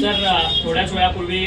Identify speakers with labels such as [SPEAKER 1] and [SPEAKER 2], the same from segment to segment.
[SPEAKER 1] Sir, थोड्याच वेळापूर्वी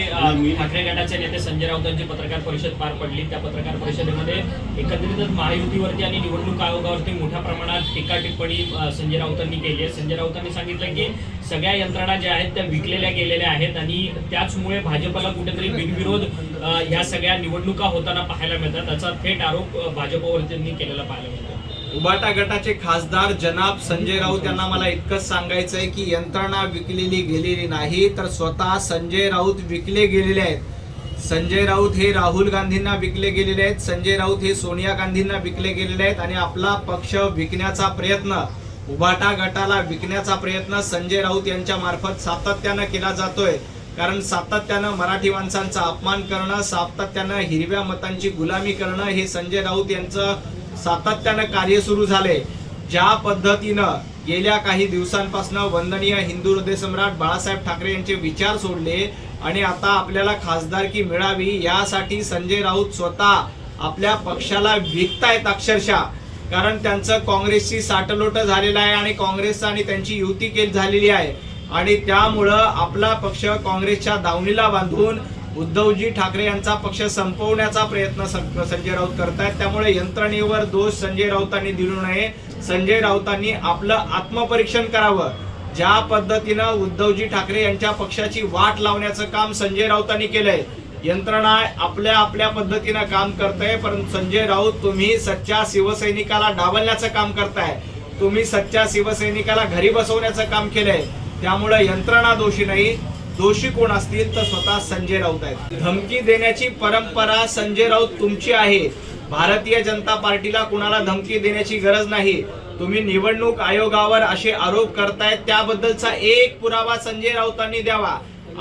[SPEAKER 1] ठाकरे गटाचे नेते संजय राऊतांची पत्रकार परिषद पार पडली. त्या पत्रकार परिषदेमध्ये एकत्रितच महायुतीवरती आणि निवडणूक आयोगावरती मोठ्या प्रमाणात टीका टिप्पणी संजय राऊतांनी केली आहे. संजय राऊतांनी सांगितलं की सगळ्या यंत्रणा ज्या आहेत त्या विकलेल्या गेलेल्या आहेत आणि त्याचमुळे भाजपला कुठेतरी बिनविरोध ह्या सगळ्या निवडणुका होताना पाहायला मिळतात. त्याचा थेट आरोप भाजपवरती केलेला पाहायला मिळतो.
[SPEAKER 2] उबाटा गटाचे खासदार जनाब संजय राऊत यांना मला इतकंच सांगायचं आहे की यंत्रणा विकलेली गेलेली नाही, तर स्वतः संजय राऊत विकले गेलेले आहेत. संजय राऊत हे राहुल गांधींना विकले गेलेले आहेत, संजय राऊत हे सोनिया गांधींना विकले गेलेले आहेत आणि आपला पक्ष विकण्याचा प्रयत्न, उबाटा गटाला विकण्याचा प्रयत्न संजय राऊत यांच्या मार्फत सातत्यानं केला जातोय. कारण सातत्यानं मराठी माणसांचा अपमान करणं, सातत्यानं हिरव्या मतांची गुलामी करणं हे संजय राऊत यांचं सातत्यानं कार्य सुरू झाले. ज्या पद्धतीनं गेल्या काही दिवसांपासून वंदनीय हिंदू हृदय सम्राट बाळासाहेब ठाकरे यांचे विचार सोडले आणि आता आपल्याला खासदारकी मिळावी यासाठी संजय राऊत स्वतः आपल्या पक्षाला विकतायत अक्षरशः. कारण त्यांचं काँग्रेसची साटलोट झालेलं आहे आणि काँग्रेस आणि त्यांची युती केली झालेली आहे आणि त्यामुळं आपला पक्ष काँग्रेसच्या दावणीला बांधून उद्धवजी ठाकरे यांचा पक्ष संपवण्याचा प्रयत्न संजय राऊत करतायत. त्यामुळे यंत्रणेवर दोष संजय राऊतांनी दिलू नये. संजय राऊतांनी आपलं आत्मपरीक्षण करावं. ज्या पद्धतीनं उद्धवजी ठाकरे यांच्या पक्षाची वाट लावण्याचं काम संजय राऊतांनी केलंय, यंत्रणा आपल्या पद्धतीनं काम करताय, परंतु संजय राऊत तुम्ही सच्च्या शिवसैनिकाला डावलण्याचं काम करताय, तुम्ही सच्च्या शिवसैनिकाला घरी बसवण्याचं काम केलंय. त्यामुळे यंत्रणा दोषी नाही, दोषी कोण असतील तर स्वतः संजय राऊत आहेत. धमकी देण्याची परंपरा संजय राऊत तुमची आहे. भारतीय जनता पार्टीला कुणाला धमकी देण्याची गरज नाही. तुम्ही निवडणूक आयोगावर असे आरोप करतायत, त्याबद्दलचा एक पुरावा संजय राऊतांनी द्यावा.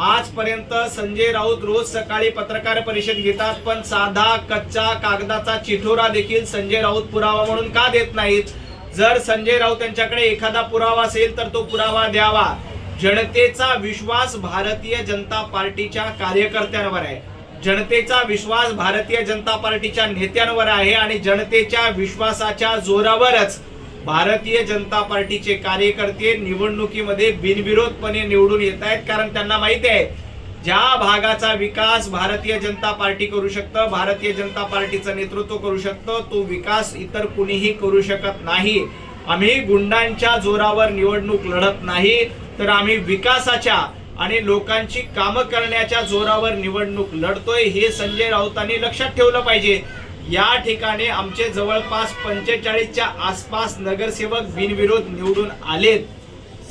[SPEAKER 2] आजपर्यंत संजय राऊत रोज सकाळी पत्रकार परिषद घेतात, पण साधा कच्चा कागदाचा चिठोरा देखील संजय राऊत पुरावा म्हणून का देत नाहीत? जर संजय राऊत यांच्याकडे एखादा पुरावा असेल तर तो पुरावा द्यावा. जनतेचा विश्वास भारतीय जनता पार्टीच्या कार्यकर्त्यांवर आहे, जनतेचा विश्वास भारतीय जनता पार्टीच्या नेत्यांवर आहे आणि जनतेच्या विश्वासाच्या जोरावरच भारतीय जनता पार्टीचे कार्यकर्ते निवडणुकीमध्ये बिनविरोधपणे निवडून येत आहेत. कारण त्यांना माहिती आहे ज्या भागाचा विकास भारतीय जनता पार्टी करू शकतं, भारतीय जनता पार्टीचं नेतृत्व करू शकतं, तो विकास इतर कुणीही करू शकत नाही. आम्ही गुंडांच्या जोरावर निवडणूक लढत नाही, तर आम्ही विकासाच्या आणि लोकांची कामं करण्याच्या जोरावर निवडणूक लढतोय. हे संजय राऊतांनी लक्षात ठेवलं पाहिजे. या ठिकाणी आमचे जवळपास 45च्या आसपास नगरसेवक बिनविरोध निवडून आलेत.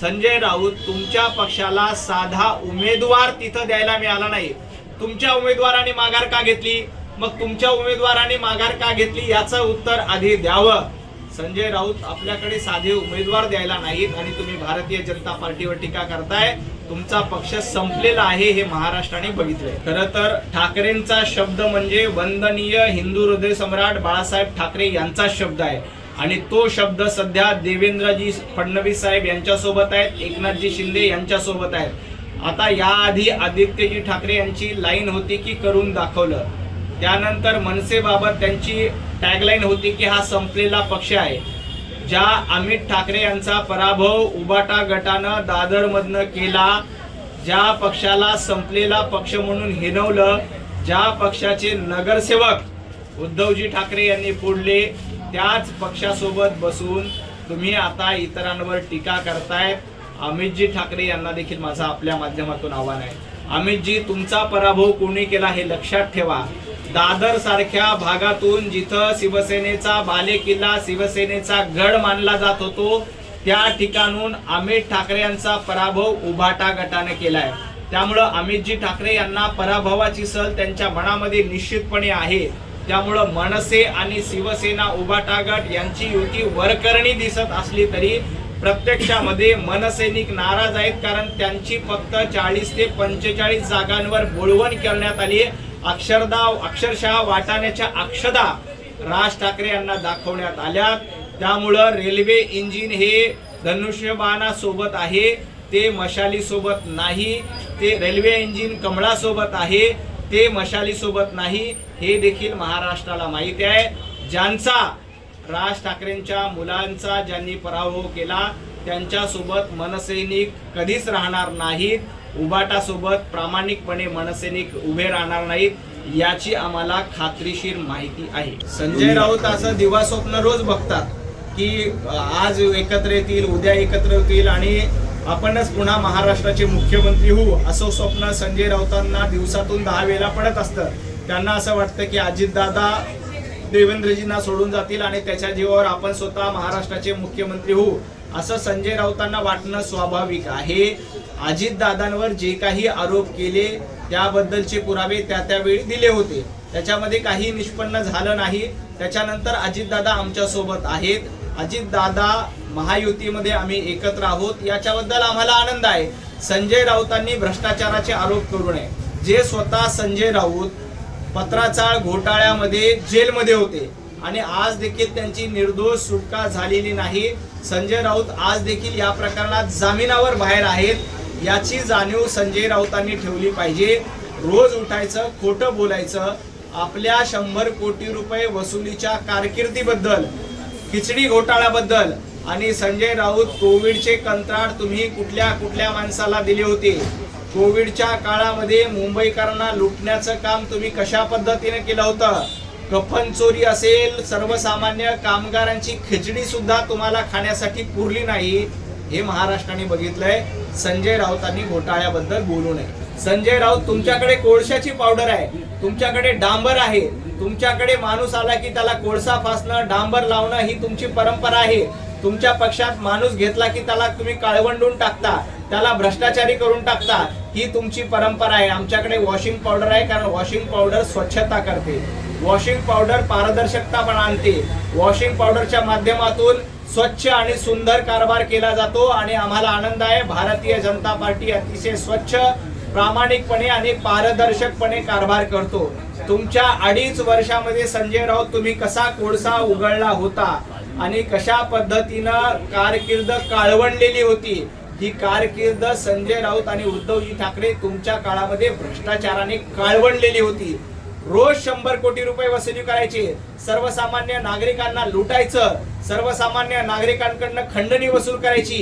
[SPEAKER 2] संजय राऊत, तुमच्या पक्षाला साधा उमेदवार तिथं द्यायला मिळाला नाही. तुमच्या उमेदवारांनी माघार का घेतली? मग तुमच्या उमेदवारांनी माघार का घेतली याचं उत्तर आधी द्यावं. संजय राऊत, आपल्याकडे साधे उमेदवार द्यायला नाहीत आणि तुम्ही भारतीय जनता पार्टीवर टीका करताय. तुमचा पक्ष संपलेला आहे हे महाराष्ट्राने बघितलंय. खरं तर ठाकरेंचा शब्द म्हणजे वंदनीय हिंदू हृदय सम्राट बाळासाहेब ठाकरे यांचा शब्द आहे आणि तो शब्द सध्या देवेंद्रजी फडणवीस साहेब यांच्यासोबत आहेत, एकनाथजी शिंदे यांच्यासोबत आहेत. आता याआधी आदित्यजी ठाकरे यांची लाईन होती की करून दाखवलं. त्यानंतर मनसेबाबत त्यांची टॅगलाईन होती की हा संपलेला पक्ष आहे. ज्या अमित ठाकरे यांचा पराभव उबाटा गटानं दादरमधनं केला, ज्या पक्षाला संपलेला पक्ष म्हणून हिणवलं, ज्या पक्षाचे नगरसेवक उद्धवजी ठाकरे यांनी फोडले, त्याच पक्षासोबत बसून तुम्ही आता इतरांवर टीका करतायत. अमितजी ठाकरे यांना देखील माझं आपल्या माध्यमातून आव्हान आहे. अमितजी, तुमचा पराभव कोणी केला हे लक्षात ठेवा. दादर सारख्या भागातून जिथं शिवसेनेचा बालेकिल्ला, शिवसेनेचा गड मानला जात होतो, त्या ठिकाणून अमित ठाकरे यांचा पराभव उबाटा गटाने केलाय. त्यामुळं अमितजी ठाकरे यांना पराभवाची सल त्यांच्या मनामध्ये निश्चितपणे आहे. त्यामुळं मनसे आणि शिवसेना उबाटा गट यांची युती वरकरणी दिसत असली तरी प्रत्यक्षामध्ये मनसैनिक नाराज आहेत. कारण त्यांची फक्त 40 ते 45 जागांवर बोळवण करण्यात आली. अक्षरशः वाटाण्याच्या अक्षदा राज ठाकरे यांना दाखवण्यात आल्या. त्यामुळं रेल्वे इंजिन हे धनुष्यबाणा सोबत आहे, ते मशाली सोबत नाही. ते रेल्वे इंजिन कमळा सोबत आहे, ते मशाली सोबत नाही. हे देखील महाराष्ट्राला माहिती आहे. ज्यांचा राज ठाकरेंच्या मुलांचा ज्यांनी पराभव केला त्यांच्यासोबत मनसैनिक कधीच राहणार नाहीत. उबाटासोबत प्रामाणिकपणे मनसेनिक उभे राहणार नाहीत याची आम्हाला खात्रीशीर माहिती आहे. संजय राऊत असं दिवास्वप्न रोज बघतात की आज एकत्र येतील, उद्या एकत्र येतील आणि आपणच पुन्हा महाराष्ट्राचे मुख्यमंत्री होऊ, असं स्वप्न संजय राऊतांना दिवसातून 10 वेळा पडत असतं. त्यांना असं वाटतं की अजितदादा देवेंद्रजींना सोडून जातील आणि त्याच्या जीवावर आपण स्वतः महाराष्ट्राचे मुख्यमंत्री होऊ, असं संजय राऊतांना वाटणं स्वाभाविक आहे. अजितदादांवर जे काही आरोप केले त्याबद्दलचे पुरावे त्यावेळी दिले होते, त्याच्यामध्ये काही निष्पन्न झालं नाही. त्याच्यानंतर अजितदादा आमच्या सोबत आहेत, अजितदादा महायुतीमध्ये आम्ही एकत्र आहोत, याच्याबद्दल आम्हाला आनंद आहे. संजय राऊतांनी भ्रष्टाचाराचे आरोप करू नये. जे स्वतः संजय राऊत पत्राचाळ घोटाळ्यामध्ये जेलमध्ये होते आणि आज देखील त्यांची निर्दोष सुटका झालेली नाही. संजय राऊत आज देखील या प्रकरणात जामिनावर बाहेर आहेत, याची जाणीव संजय राऊतांनी ठेवली पाहिजे. रोज उठायचं, खोटं बोलायचं, आपल्या 100 कोटी रुपये वसुलीच्या कारकिर्दीबद्दल, खिचडी घोटाळ्याबद्दल आणि संजय राऊत कोविडचे कंत्राट तुम्ही कुठल्या माणसाला दिले होते, कोविडच्या काळामध्ये मुंबईकरांना लुटण्याचं काम तुम्ही कशा पद्धतीने केलं होतं, कफन चोरी असेल, सर्वसामान्य कामगारांची खिचडी सुद्धा तुम्हाला खाण्यासाठी पुरली नाही, हे महाराष्ट्राने बघितलंय. संजय राऊतांनी घोटाळ्याबद्दल बोलू नये. संजय राऊत, तुमच्याकडे कोळशाची पावडर आहे, तुमच्याकडे डांबर आहे, तुमच्याकडे माणूस आला की त्याला कोळसा फासणं, डांबर लावणं ही तुमची परंपरा आहे. तुमच्या पक्षात माणूस घेतला की त्याला तुम्ही काळवंडून टाकता, त्याला भ्रष्टाचारी करून टाकता, ही तुमची परंपरा आहे. आमच्याकडे वॉशिंग पावडर आहे, कारण वॉशिंग पावडर स्वच्छता करते, वॉशिंग पावडर पारदर्शकता पण आणते, वॉशिंग पावडरच्या माध्यमातून स्वच्छ आणि सुंदर कारभार केला जातो आणि आम्हाला आनंद आहे. भारतीय जनता पार्टी अतिशय स्वच्छ, प्रामाणिकपणे आणि पारदर्शकपणे कारभार करतो. तुमच्या 2.5 वर्षामध्ये संजय राऊत तुम्ही कसा कोळसा उघडला होता आणि कशा पद्धतीनं कारकीर्द काळवंडलेली होती, ही कारकीर्द संजय राऊत आणि उद्धवजी ठाकरे तुमच्या काळामध्ये भ्रष्टाचाराने काळवंडलेली होती. रोज 100 कोटी रुपये वसुली करायचे, सर्वसामान्य नागरिकांना लुटायचं, सर्वसामान्य नागरिकांकडनं खंडणी वसूल करायची,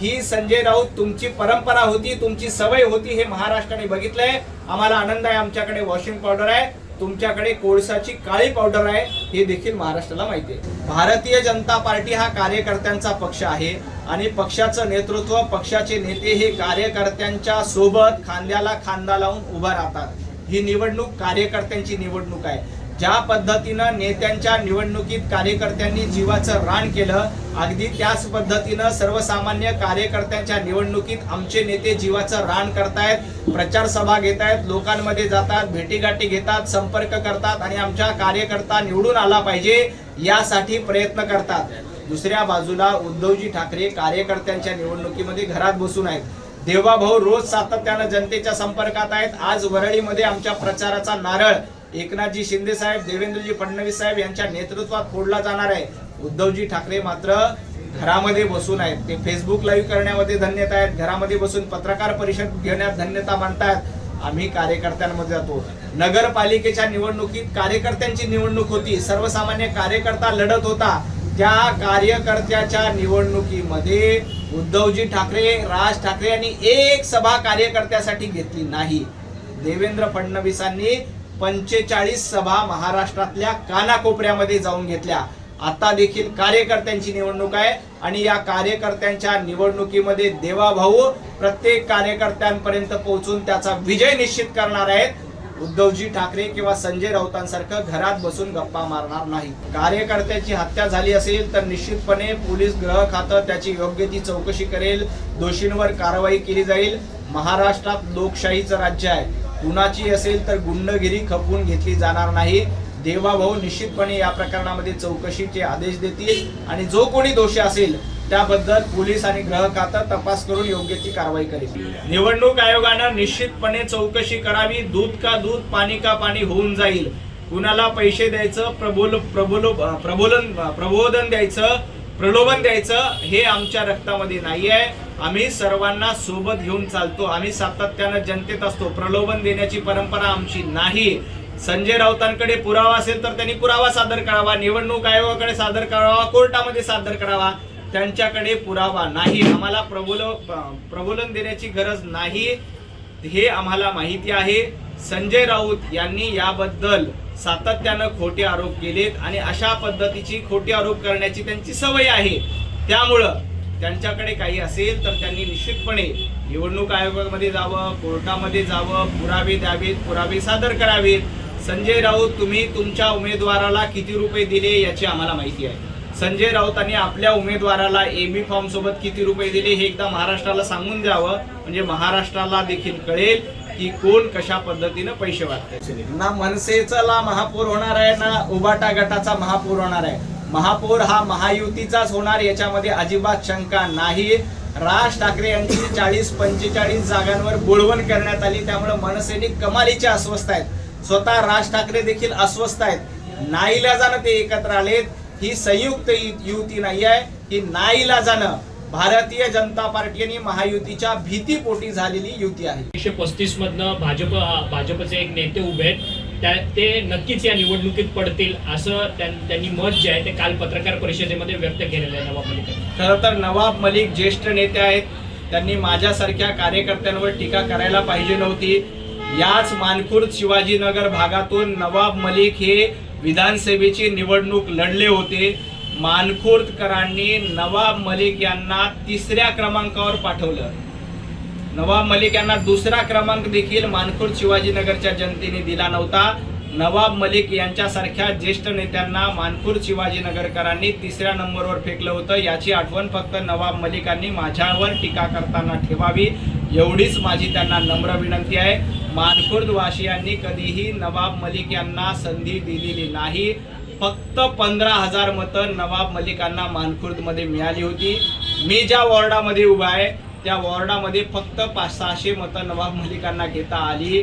[SPEAKER 2] ही संजय राऊत तुमची परंपरा होती, तुमची सवय होती, हे महाराष्ट्राने बघितलंय. आम्हाला आनंद आहे, आमच्याकडे वॉशिंग पावडर आहे, तुमच्याकडे कोळसाची काळी पावडर आहे, हे देखील महाराष्ट्राला माहिती आहे. भारतीय जनता पार्टी हा कार्यकर्त्यांचा पक्ष आहे आणि पक्षाचं नेतृत्व, पक्षाचे नेते हे कार्यकर्त्यांच्या सोबत खांद्याला खांदा लावून उभा राहतात. ही निवडणूक कार्यकर्त्यांची निवडणूक आहे. ज्या पद्धतीनं नेत्यांच्या निवडणुकीत कार्यकर्त्यांनी जीवाचं रान केलं, अगदी त्याच पद्धतीनं सर्वसामान्य कार्यकर्त्यांच्या निवडणुकीत आमचे नेते जीवाचं रान करतायत, प्रचार सभा घेतायत, लोकांमध्ये जातात, भेटीगाठी घेतात, संपर्क करतात आणि आमच्या कार्यकर्ता निवडून आला पाहिजे यासाठी प्रयत्न करतात. दुसऱ्या बाजूला उद्धवजी ठाकरे कार्यकर्त्यांच्या निवडणुकीमध्ये घरात बसून आहेत. देवाभाऊ रोज सातत्यानं जनतेच्या संपर्कात आहेत. आज वरळीमध्ये आमच्या प्रचाराचा नारळ एकनाथजी शिंदे साहेब, देवेंद्रजी फडणवीस साहेब यांच्या नेतृत्वात फोडला जाणार आहे. उद्धवजी ठाकरे मात्र घरामध्ये बसून आहेत. ते फेसबुक लाईव्ह करण्यामध्ये धन्यता आहेत, घरामध्ये बसून पत्रकार परिषद घेण्यात धन्यता मानतात. आम्ही कार्यकर्त्यांमध्ये जातो. नगरपालिकेच्या निवडणुकीत कार्यकर्त्यांची निवडणूक होती, सर्वसामान्य कार्यकर्ता लढत होता. त्या कार्यकर्त्याच्या निवडणुकीमध्ये उद्धवजी ठाकरे, राज ठाकरे यांनी एक सभा कार्यकर्त्यासाठी घेतली नाही. देवेंद्र फडणवीसांनी 45 सभा महाराष्ट्रातल्या कानाकोपऱ्यामध्ये जाऊन घेतल्या. आता देखील कार्यकर्त्यांची निवडणूक आहे आणि या कार्यकर्त्यांच्या निवडणुकीमध्ये देवाभाऊ प्रत्येक कार्यकर्त्यांपर्यंत पोहोचून त्याचा विजय निश्चित करणार आहेत. उद्धवजी ठाकरे किंवा संजय राऊतांसारखं घरात बसून गप्पा मारणार नाही. कार्यकर्त्याची हत्या झाली असेल तर निश्चितपणे पोलीस गृह खातं त्याची योग्य ती चौकशी करेल, दोषींवर कारवाई केली जाईल. महाराष्ट्रात लोकशाहीचं राज्य आहे, कुणाची असेल तर गुंडगिरी खपवून घेतली जाणार नाही. देवाभाऊ निश्चितपणे या प्रकरणामध्ये चौकशीचे आदेश देतील आणि जो कोणी दोषी असेल त्याबद्दल पोलीस आणि गृह खातं तपास करून योग्य ती कारवाई करेल. निवडणूक आयोगानं निश्चितपणे चौकशी करावी. दूध का दूध, पाणी का पाणी होऊन जाईल. कुणाला पैसे द्यायचं, प्रबोधन द्यायचं, प्रलोभन द्यायचं हे आमच्या रक्तामध्ये नाही आहे. आम्ही सर्वांना सोबत घेऊन चालतो. आम्ही सातत्यानं जनतेत असतो. प्रलोभन देण्याची परंपरा आमची नाही. संजय राऊतांकडे पुरावा असेल तर त्यांनी पुरावा सादर करावा, निवडणूक आयोगाकडे सादर करावा, कोर्टामध्ये सादर करावा. त्यांच्याकडे पुरावा नाही. आम्हाला प्रबोधन देण्याची गरज नाही. हे आम्हाला माहिती आहे. संजय राऊत यांनी याबद्दल सातत्यानं खोटे आरोप केलेत आणि अशा पद्धतीची खोटे आरोप करण्याची त्यांची सवय आहे. त्यामुळं त्यांच्याकडे काही असेल तर त्यांनी निश्चितपणे निवडणूक आयोगामध्ये जावं, कोर्टामध्ये जावं, पुरावे द्यावेत, पुरावे सादर करावेत. संजय राऊत, तुम्ही तुमच्या उमेदवाराला किती रुपये दिले याची आम्हाला माहिती आहे. संजय राऊतांनी आपल्या उमेदवाराला AB फॉर्म सोबत किती रुपये दिले हे एकदा महाराष्ट्राला सांगून द्यावं, म्हणजे महाराष्ट्राला देखील कळेल की कोण कशा पद्धतीनं पैसे वाटते. ना मनसेचा महापौर होणार आहे, ना उबाटा गटाचा महापौर होणार आहे. महापौर हा महायुतीचाच होणार, याच्यामध्ये अजिबात शंका नाही. राज ठाकरे यांची 40-45 जागांवर बोळवण करण्यात आली, त्यामुळे मनसेने कमालीचे अस्वस्थ आहेत. स्वतः राज ठाकरे देखील अस्वस्थ आहेत. नाईलाजानं ते एकत्र आलेत. ही संयुक्त युती नाही आहे, ही नाईलाजानं भारतीय जनता पार्टी आणि महायुतीच्या भीतीपोटी झालेली युती आहे.
[SPEAKER 1] 1935 मधनं भाजपचे एक नेते उभे आहेत, ते नक्कीच या निवडणुकीत पडतील असं त्यांनी मत जे आहे ते काल पत्रकार परिषदेमध्ये व्यक्त केलेलं आहे. नवाब मलिक,
[SPEAKER 2] खरं तर नवाब मलिक ज्येष्ठ नेते आहेत. त्यांनी माझ्यासारख्या कार्यकर्त्यांवर टीका करायला पाहिजे नव्हती. याच मानखुर्द शिवाजीनगर भागातून नवाब मलिक हे विधानसभेची निवडणूक लढले होते. मानखुर्दकरांनी नवाब मलिक यांना 3ऱ्या क्रमांकावर पाठवलं. नवाब मलिक यांना 2रा क्रमांक देखील मानखुर्द शिवाजीनगरच्या जनतेने दिला नव्हता. नवाब मलिक यांच्यासारख्या ज्येष्ठ नेत्यांना मानखुर्द शिवाजीनगरकरांनी 3ऱ्या नंबरवर फेकलं होतं. याची आठवण फक्त नवाब मलिकांनी माझ्यावर टीका करताना ठेवावी, एवढीच माझी त्यांना नम्र विनंती आहे. मानखुर्द वासियांनी कधीही नवाब मलिक यांना संधी दिलेली नाही. फक्त 15,000 मतं नवाब मलिकांना मानखुर्दमध्ये मिळाली होती. मी ज्या वॉर्डामध्ये उभा आहे त्या वॉर्डामध्ये फक्त 500-600 मतं नवाब मलिकांना घेता आली.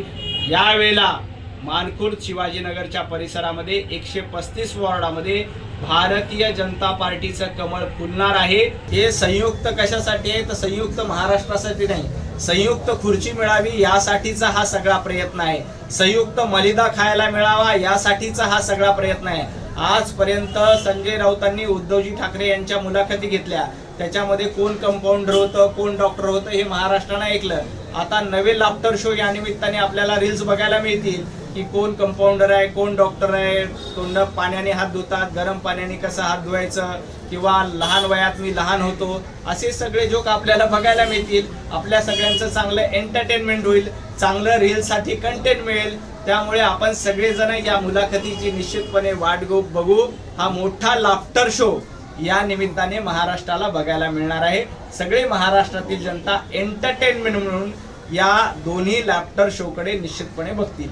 [SPEAKER 2] यावेळेला मानखुर्द शिवाजीनगरच्या परिसरामध्ये 135 वॉर्डामध्ये भारतीय जनता पार्टीचं कमळ फुलणार आहे. हे संयुक्त कशासाठी आहे तर संयुक्त महाराष्ट्रासाठी नाही, संयुक्त खुर्ची मिळावी यासाठीचा हा सगळा प्रयत्न आहे. संयुक्त मलिदा खायला मिळावा यासाठीचा हा सगळा प्रयत्न आहे. आजपर्यंत संजय राऊतांनी उद्धवजी ठाकरे यांच्या मुलाखती घेतल्या, त्याच्यामध्ये कोण कंपाऊंडर होतं, कोण डॉक्टर होतं हे महाराष्ट्रानं ऐकलं. आता नवे लाफ्टर शो या निमित्ताने आपल्याला रील्स बघायला मिळतील की कोण कंपाऊंडर आहे, कोण डॉक्टर आहे, तोंड पाण्याने हात धुतात, गरम पाण्याने कसं हात धुवायचं, किंवा लहान वयात मी लहान होतो, असे सगळे जोक आपल्याला बघायला मिळतील. आपल्या सगळ्यांचं चांगलं एंटरटेनमेंट होईल, चांगलं रील्ससाठी कंटेंट मिळेल. त्यामुळे आपण सगळेजण या मुलाखतीची निश्चितपणे वाट बघू. हा मोठा लाफ्टर शो या निमित्ताने महाराष्ट्राला बघायला मिळणार आहे. सगळे महाराष्ट्रातील जनता एंटरटेनमेंट म्हणून या दोन्ही लाफ्टर शो कडे निश्चितपणे बघतील.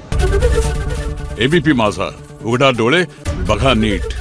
[SPEAKER 3] एबीपी माझा, उघडा डोळे बघा नीट.